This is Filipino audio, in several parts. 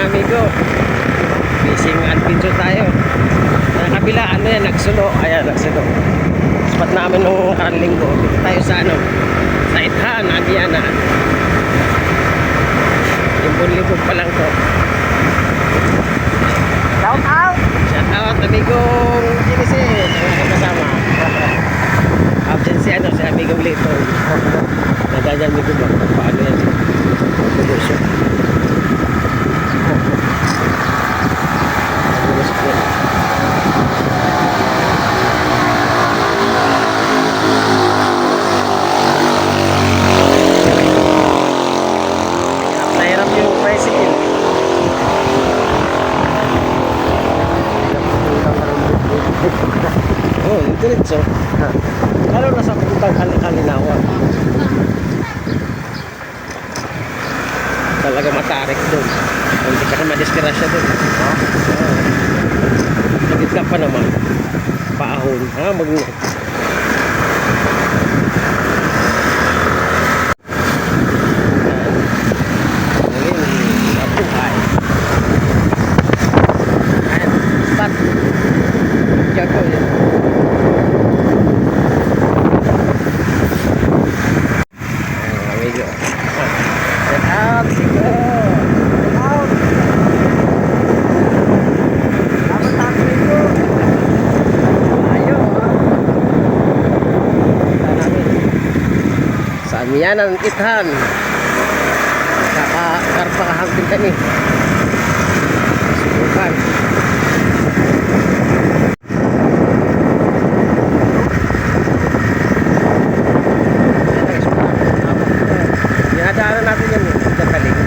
mga amigo. Fishing adventure tayo. Sa kabila, ano yan, nagsulo. Ayan, nagsulo. Spot namin nung karang linggo. Dito tayo sa ano, sa Ithan, Aviana. Limbon-limbon pa lang to. Shout out! Shout out, amigong Genesis. Ang kasama. Absent si ano, si amigong Lito. Nagagyan amigo ba? Paano yan? Pagbubuso. Pagbubuso ko yan. Nahirap yung tricycle. Oh, yung diretso. Lalo na sa puntang Kalinawan. Talaga matarik doon. Hindi ka na madiskrasya doon. Nagit ka pa naman. Paahon. Nabuhay. Ayan, start. Diyan ko yun. Amigo. Set up, sige. Set out. Dapat tayo ito. Ayaw, ha? Kita namin. Sa Amianan, Ithan. Kakakarpakahan din kami. Subukan. Dinadaanan natin yan eh, kataling.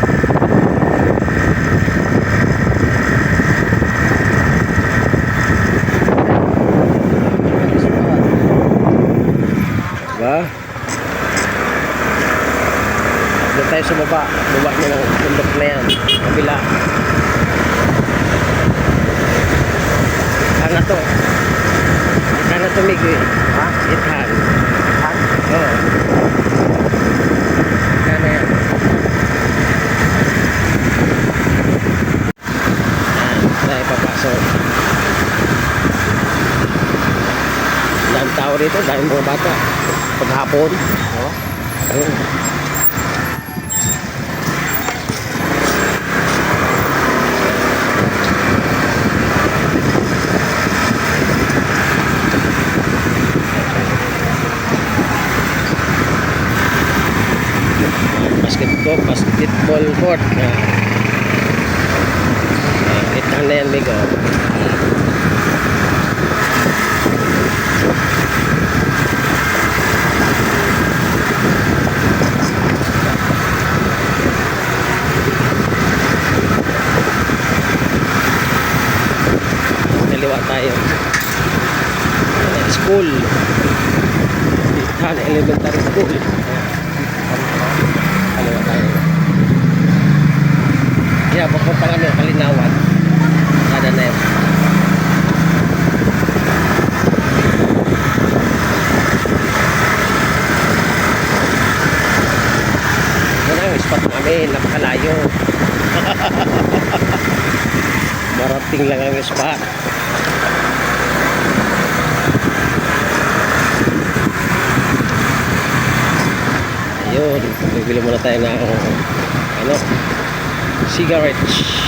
Diba? Doon tayo sa baba. Baba nyo ng bundok na yan. Kabila. Ithan na to. Ithan na to, Migo eh. Ha? Ithan. Ithan? Oo. Ithan na yan. Dahil papasok. Dahil tao rito, dahil mga bata. Paghapon. Ayun. Basketball court. Ithan na yan, Migo. Kaliwa tayo. School. Ithan Elementary School. Kaliwa tayo. Yeah, bukod pa kami Kalinawan. Kada na yun. Yan ang spot namin, napakalayo. Marating lang ang spot. Ayun, bibili muna tayo ng ano, cigarettes.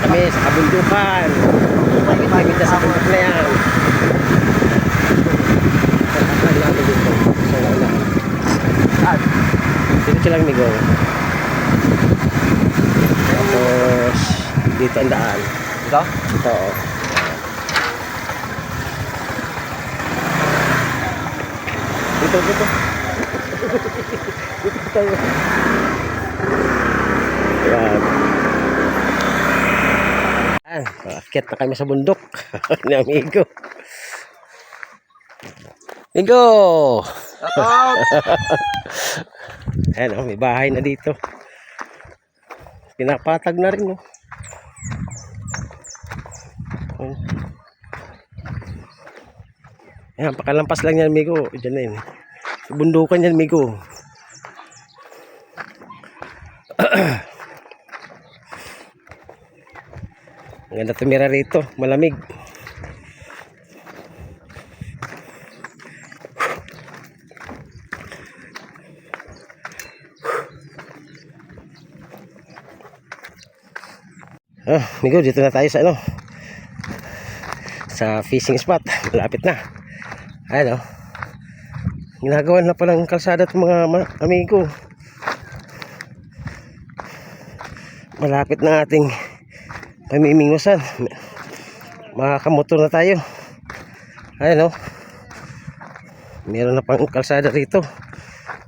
Kami sa kabundukan. Kami sa bundok na yan. Dito lang, Migo. Tapos dito ang daan. Ito? Ito. Dito. Dito tayo. Yan. Akyat na kami sa bundok. Ni amigo. Migo! Ayan, may bahay na dito. Pinapatag na rin, no? Oh. Ayan, pakalampas lang yan, Migo. Diyan na yun. Bundukan yan, Migo. Ang ganda tumira rito. Malamig. Migo, dito na tayo sa ano, sa fishing spot. Malapit na. Ayan o. Ginagawa na palang kalsada itong mga amigo. Malapit na ating pamimingwasan. Makakamotor na tayo. Ayan o. Meron na pang kalsada rito.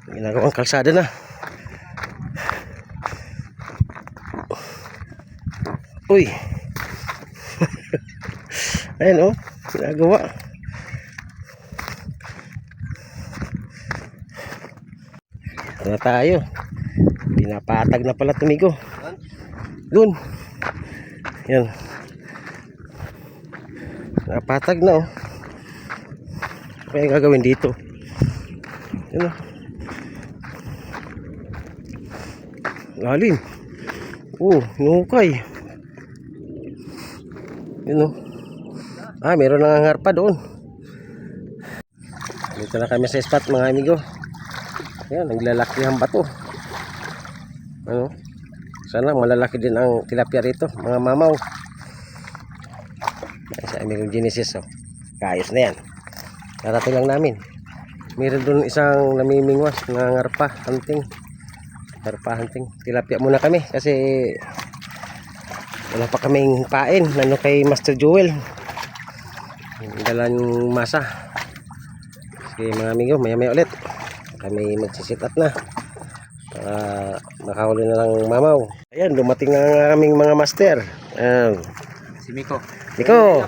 Ginagawang kalsada na. Uy. Ayan o. Ginagawa. Ito na tayo. Pinapatag na pala tumigo. Doon. Yan. Napatag na oh. Kaya gagawin dito. Yan oh. Lalim. Oh, nukay. Yan oh. Meron nang harpa doon. Dito na kami sa spot mga amigo. Ayan, naglalaki ang bato. Ano? Sana malalaki din ang tilapia rito, mga mamaw. Ayan, sa aming Genesis. Oh. Kaayos na yan. Narating lang namin. Meron doon isang namimingwas na ngarpa hunting. Ngarpa hunting. Tilapia muna kami kasi wala pa kaming pain. Ano kay Master Joel. Dalan masa. Sige mga amigo, maya-maya ulit. Kami magsisit up na makahuli na lang mamaw. Ayan, dumating na ang aming mga master. Ayan. Si Miko. Miko!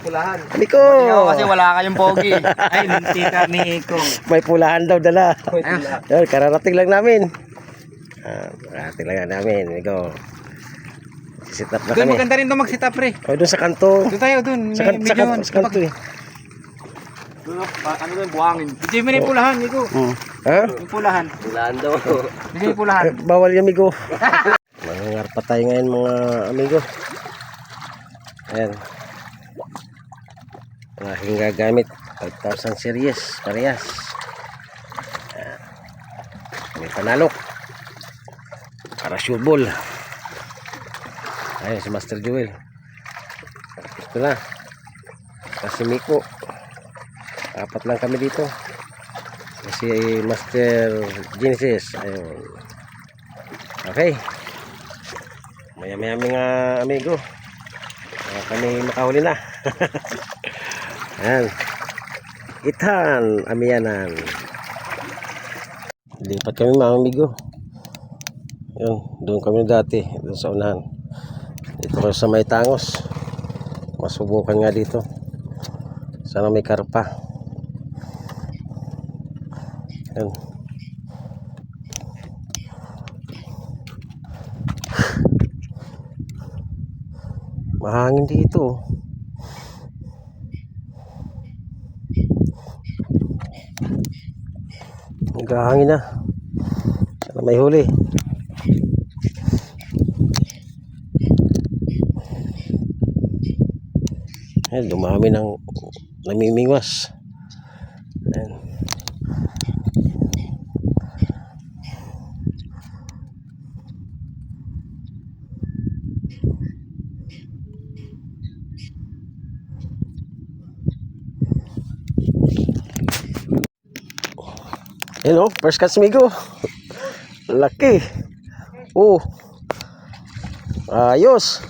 Miko! Kasi wala kayong pogi. Ay, munti ka Miko. May pulahan daw dala. Ayan, kararating lang namin. Kararating lang namin. Miko. Sisit up na Doon kami. maganda rin doon mag-sit up, pre. O, doon sa kanto. Doon tayo, doon. Sa kanto eh. Ano doon, buhangin. Hindi mo rin pulahan, Miko. Ha? Yung pulahan. Pulahan daw. Hindi yung pulahan. Bawal yung amigo. Mangangarpa tayo ngayon mga amigo. Ayan. Ang aking gagamit 5,000 series parehas. Ayan. May panalok para sure ball. Ayan si Master Joel. Ito na kasi Miko. Apat lang kami dito. Si Master Genesis. Ayun. Okay. Maya-maya mga amigo. Kami makahuli na. Ayan. Itan. Amiyanan. Lipat kami mga amigo. Yun. Doon kami dati. Doon sa unahan. Dito kami sa may tangos. Masubukan nga dito. Sana may karpa. Yan. Mahangin dito. Naghahangin na. Sana may huli. Ayan, dumami ng namimingwas. Ayan. Hello, first catch Migo. Laki. Oh. Ayos.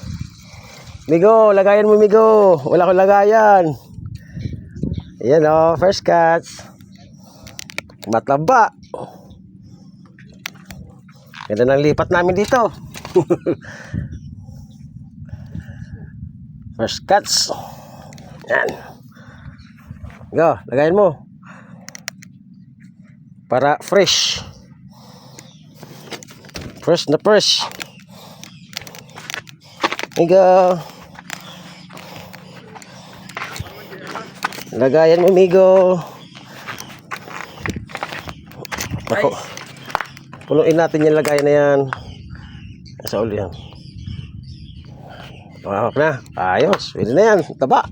Migo, lagayan mo Migo. Wala akong lagayan. Ayan oh, first catch. Mataba. Ganda ng lipat namin dito. First catch. Yan. Go, lagayan mo. Para fresh. Fresh na fresh. Here you go. Lagayan mo, amigo. Ako. Punuin natin yung lagayan na yan. Sa uli yan. Pangakak na. Ayos. Pwede na yan. Taba.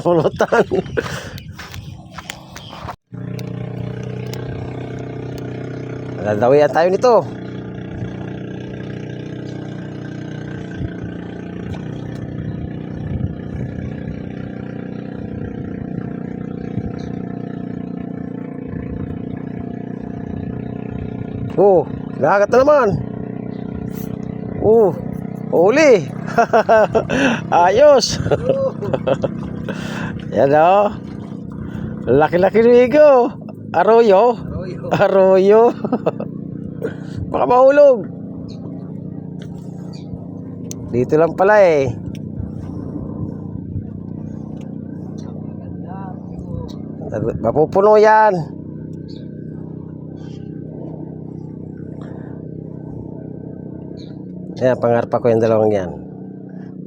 Pulutan. Dadawian tayo nito. Oh, lagat na naman. Oh, uli. Ayos. Yan o. Laki-laki rigo. Arroyo. Arroyo. Baka mahulog. Dito lang pala eh. Mapupuno yan. Ayan, pangarap ko yung dalawang yan.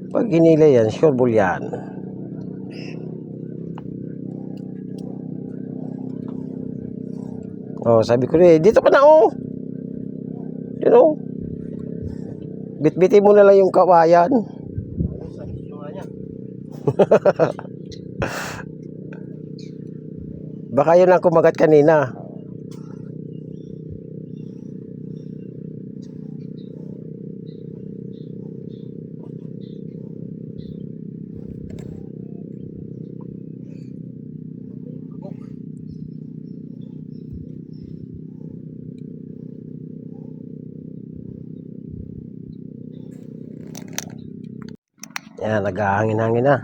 Pag ginila yan, sure bull yan. Oh, sabi ko rin, dito ka na oh. You know? Bit-bitin mo na lang yung kawayan. Baka yun ang kumagat kanina. Yan, naghahangin-hangin na.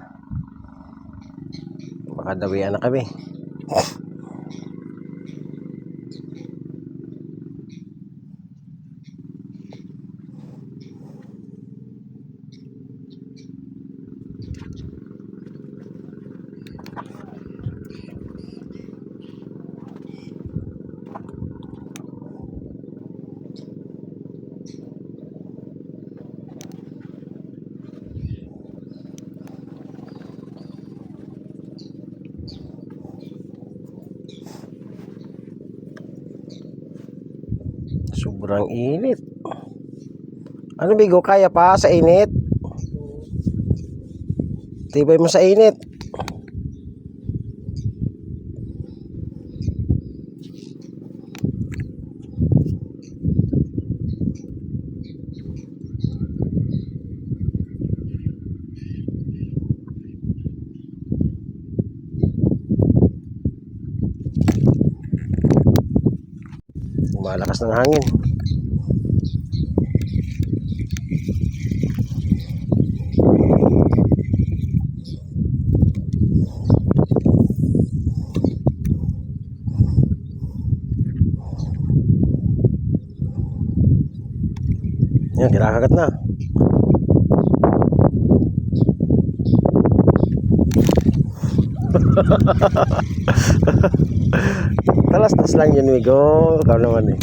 Baka dawian na kami. Sobrang init. Ano bigo, kaya pa sa init? Tibay mo sa init. Malakas ng hangin. Yan, kinakagat na. Talas-tas lang yun, Migo. Ikaw naman eh.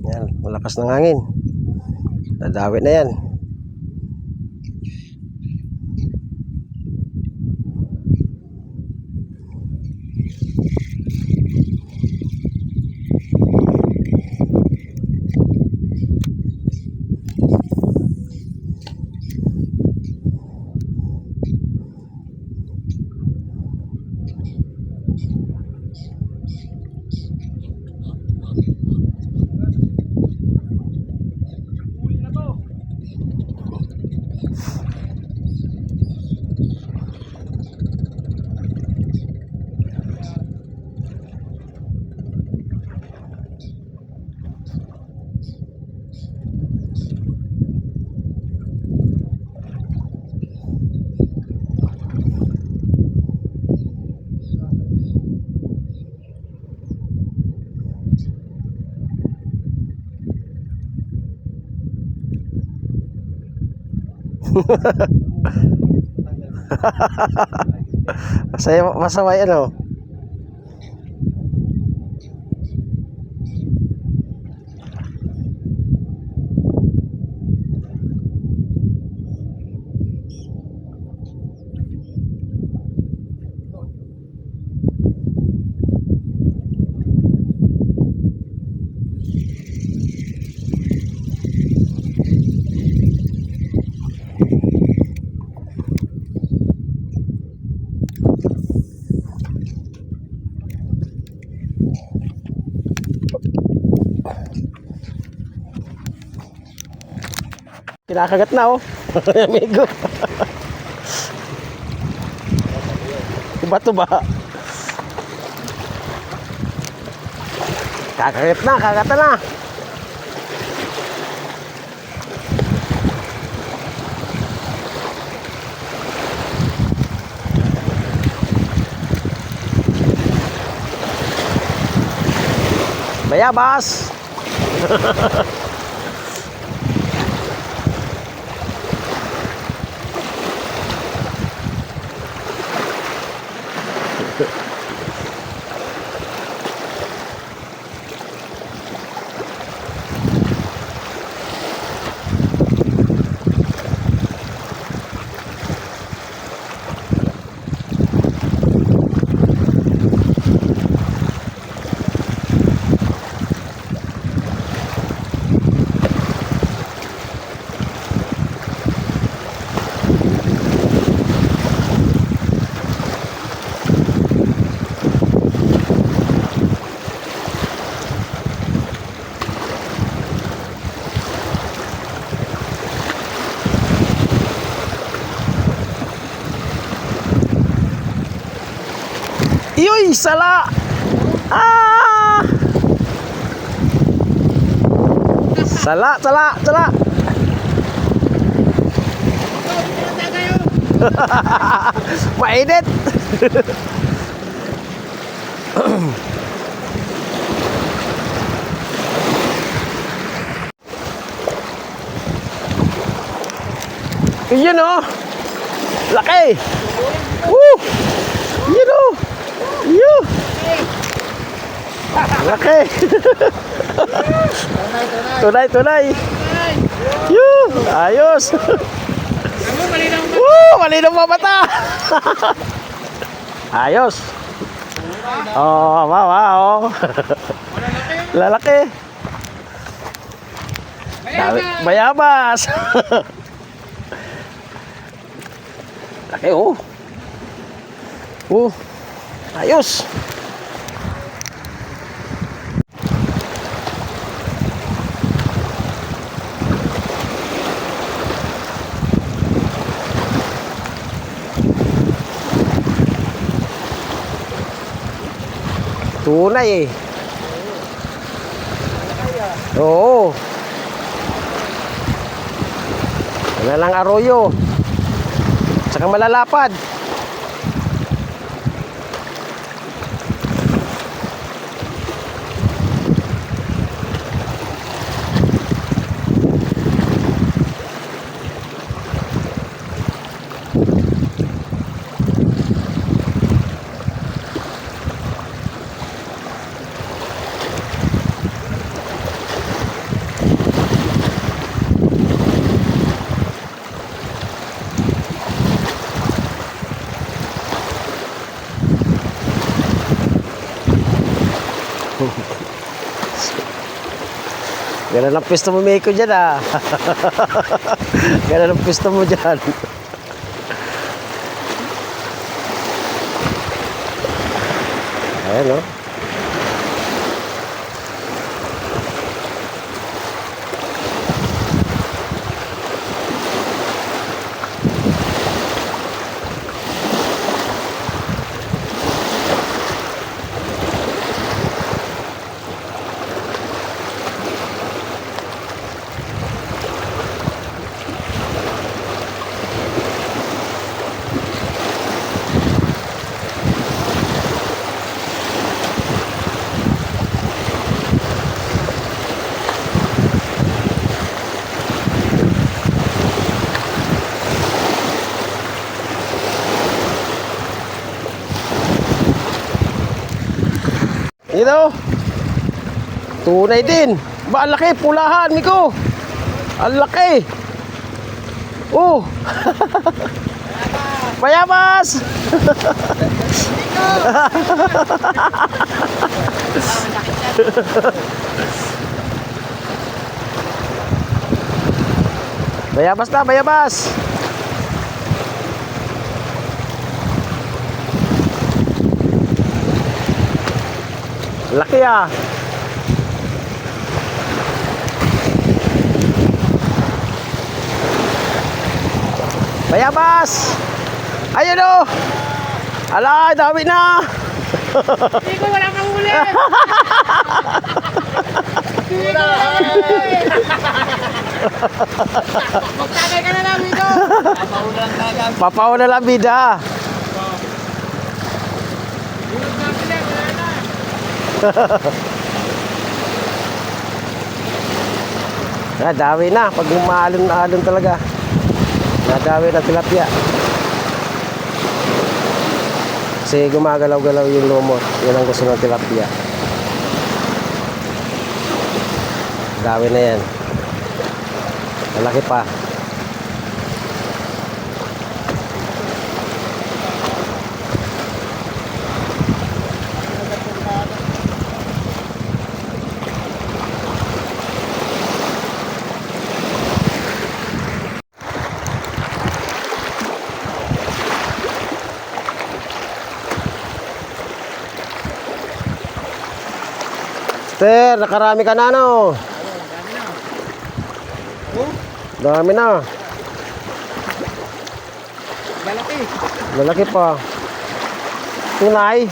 Yan, malakas ng hangin. Dadawit na yan. Masaya, masaway ano? Kinakagat na oh. Amigo. Bato ba? Kakagat na, kagata na. Bayabas. Iyoy, sala! Ah! Sala, sala, sala! Mainit! Yun oh! Laki! Woo! Yun oh! Yun! Laki! Tunay, tunay! Yun! Ayos! Woo! Malinaw pa mata! Ayos! Oh, wow! Lalaki! Bayabas! Laki oh! Oh! Ayos! Tunay eh. Oo. Wala lang arroyo. Tsaka malalapad. Ganun ang pwesto mo, Miko, dyan ah. Ganun ang pwesto mo dyan. Ayan oh. Ito. Tunay din. Ba, ang laki. Pulahan, Miko. Ang laki. Oh. Bayabas. Bayabas na, bayabas. Laki ah. Bayabas. Ayun oh. Ala, dami na. Hindi ko wala kang huli. Magtagay ka na lang dito. Papauna lang bida. Dami na. Pag umaalon-alon talaga. Nadami na tilapia. Kasi gumagalaw-galaw yung lumot. Yan ang gusto ng tilapia. Dami na yan. Malaki pa. Sir, nakarami ka na no? Dami na. Malaki. Malaki pa. Tunay.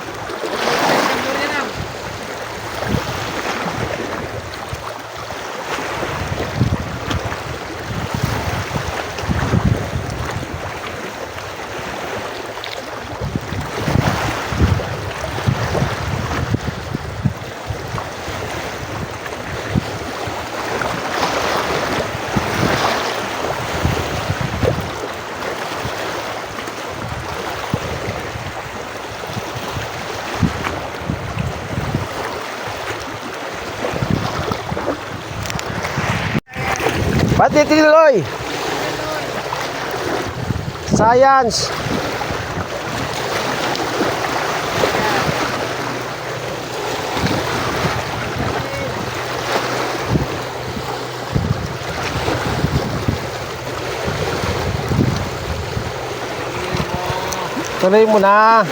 Pati Tiloy. Science. Tuloy mo na.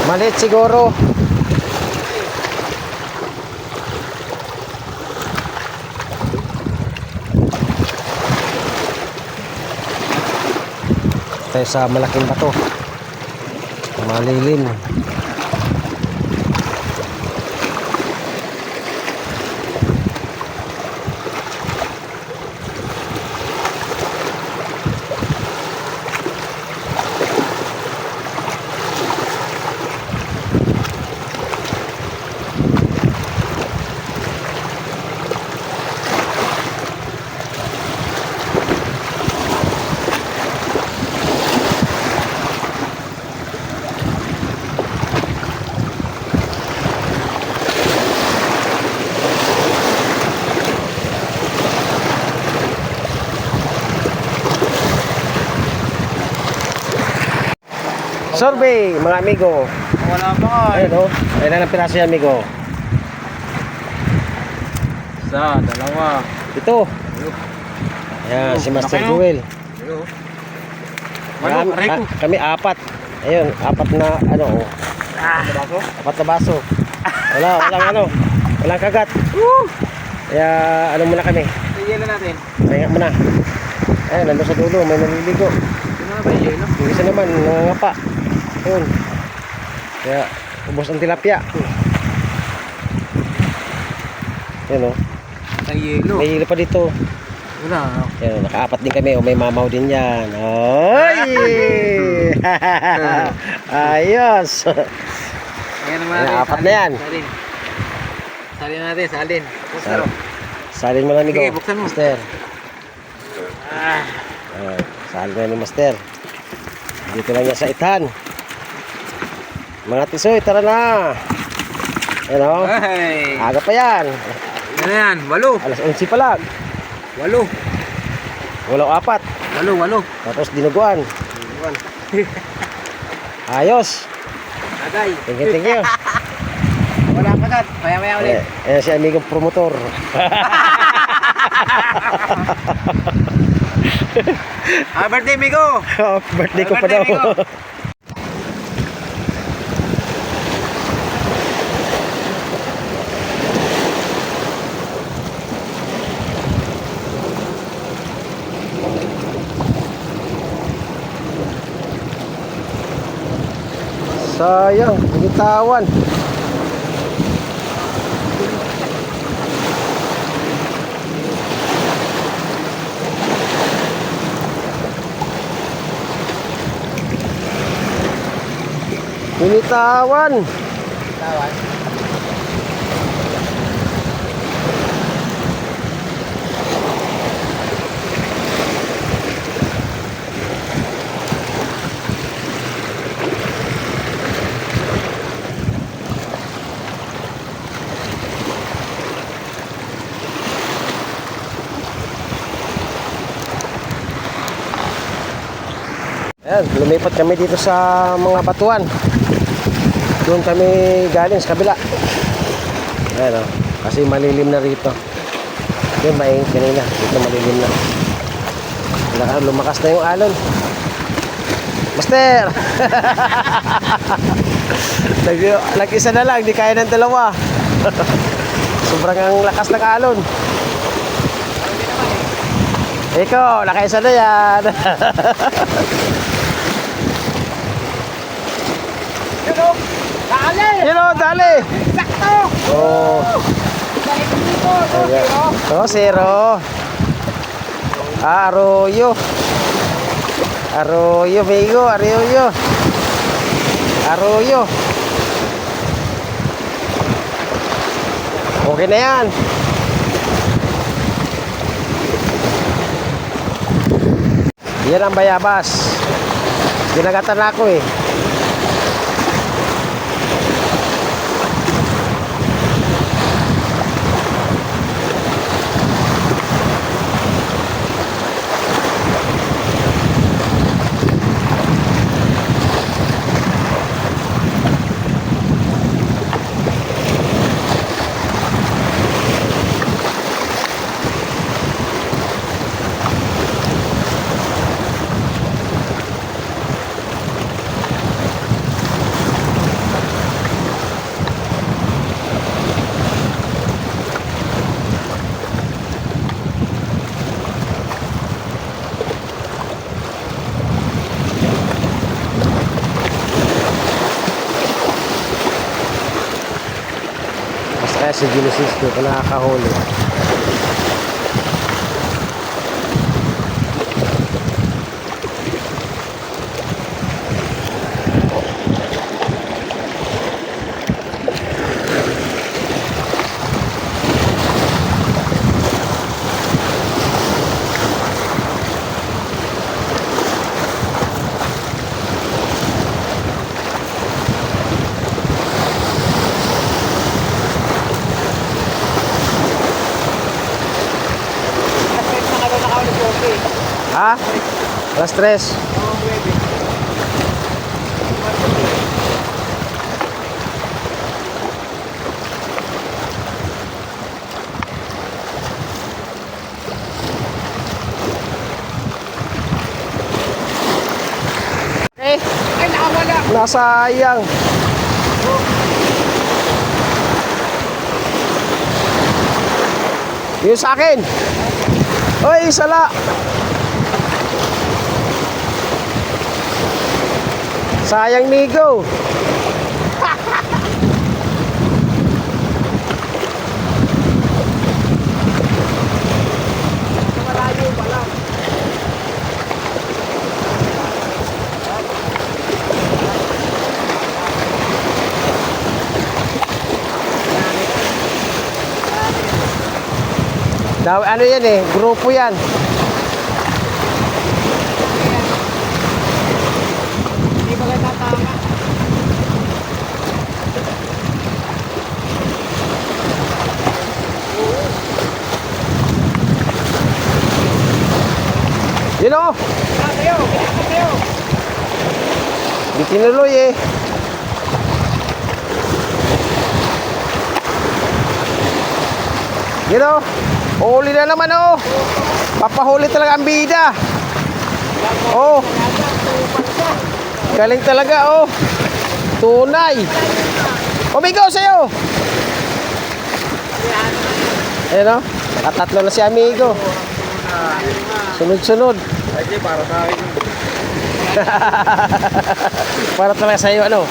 Malit siguro. Tayo sa malaking bato. Malilim. Survey, mga amigo. Wala pa. Ayun oh. Ayun ang piraso yan, amigo. Isa, dalawa. Ito. Ayan, si Master malaki, no? Joel. Walo, aray ko. Kami apat. Ayun, apat na ano oh. Apat na baso. Walang walang kagat. Kaya ano muna kami. Tigil na natin. Kaya muna. Ayun, nandun sa dulo, may naliligo. Ano na ba yung yelo? Yung isa naman, nangangapa. Ayun. Kaya, ubos ang tilapia. Ayun oh. Ang yelo. May hilo pa dito. Wala. Yan, nakaapat din kami. O may mamaw din yan. Oy! Ayos! Ayan naman Ayan, natin. apat na yan. Salin. Salin natin, salin. Sal salin mo lang, amigo. Sige, buksan mo. Master. Ah. Salin mo ni Master. Dito lang yan sa Ithan. Mga tisoy, tara na. Ayan o. Ay. Aga pa yan. Ano yan? 8. Alas 11 pa lang. 8. Walang apat. 8. Tapos dinuguan. Ayos. Agay. Thank you. Wala pa dad. Maya-maya ulit. Ayan si amigong promotor. Birthday, Migo. Birthday ko pa Birthday, daw. amigo. Sayang, bitawan. Binitawan. Tawan. Ayan, lumipat kami dito sa mga batuan. Doon kami galing sa kabila. Ayan o, kasi malilim na rito. Doon mainit kanina, dito malilim na. Lumakas na yung alon. Master! Nag-isa na lang, di kaya ng dalawa. Sobrang ang lakas ng alon. Ikaw, nakaisa na yan. Dali! Dali! Sakto! Oh. Oh, zero. Arroyo. Arroyo, amigo. Arroyo. Arroyo. Okay na yan. Yan ang bayabas. Ginagatan na ako eh. Kaya si Genesis ko kung nakakahuli. Ha? Alas 3. Ay, nakawala. Nasayang. Yun sa akin. Oy, sala. Sayang nigo. Malayo Ano yan eh, grupo yan. Hindi ba kayo tatama? Yun o, Tayo! Tayo! di tinuloy eh. Yun o, uhuli na naman o. Papahuli talaga ang bida. Oh, galing talaga oh. Tunay. Umigaw sa'yo. Ayan o, nakatatlo na si amigo. Sunod-sunod. Ay, para sa akin. Para talaga sa'yo ano.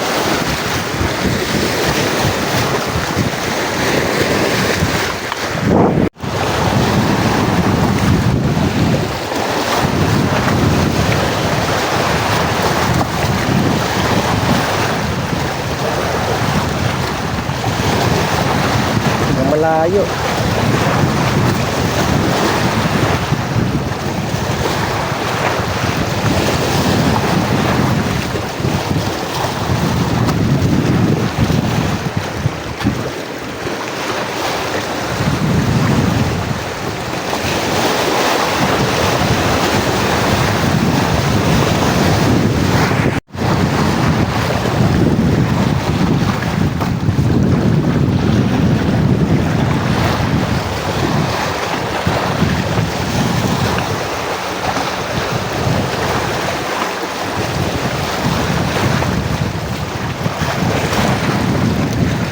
Malayo.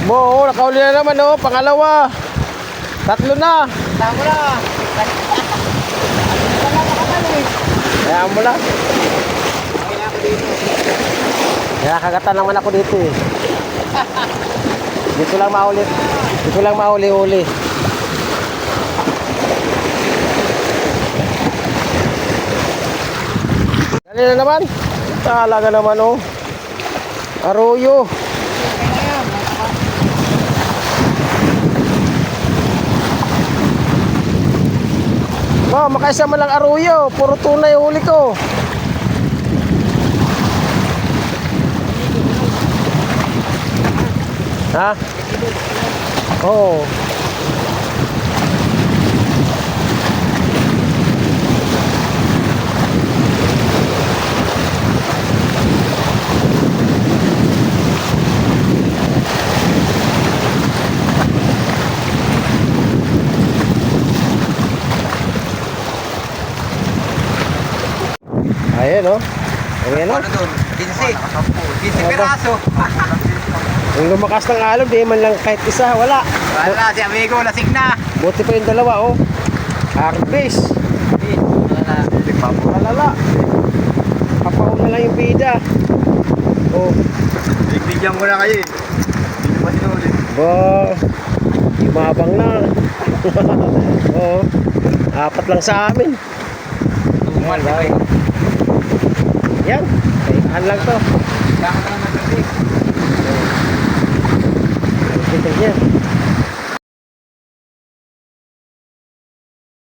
Bo, nakauli na naman oh, pangalawa. Tatlo na. Tama na! Kaya mo lang. Okay na ako dito. Kaya kagatan naman ako dito eh. Dito lang maulit. Dito lang mauli-uli. Dali na naman. Talaga naman oh. Arroyo. Oh, makaisa man lang arroyo. Puro tunay huli ko. Ha? Oo. Ayan oh. Ayan oh. Ano doon? 15. 15 piraso. Ang lumakas ng alon, di man lang kahit isa, wala. Wala, si amigo, lasing na. Buti pa yung dalawa oh. Harvest. Malala. Papauna lang yung bida. Oh. Bigyan mo na kayo eh. Hindi pa sinulit. Ba, yumabang na. Oo. Apat lang sa amin. Tumal na kayo. Yan. Kaihan lang to. Kaya ka na nagdating.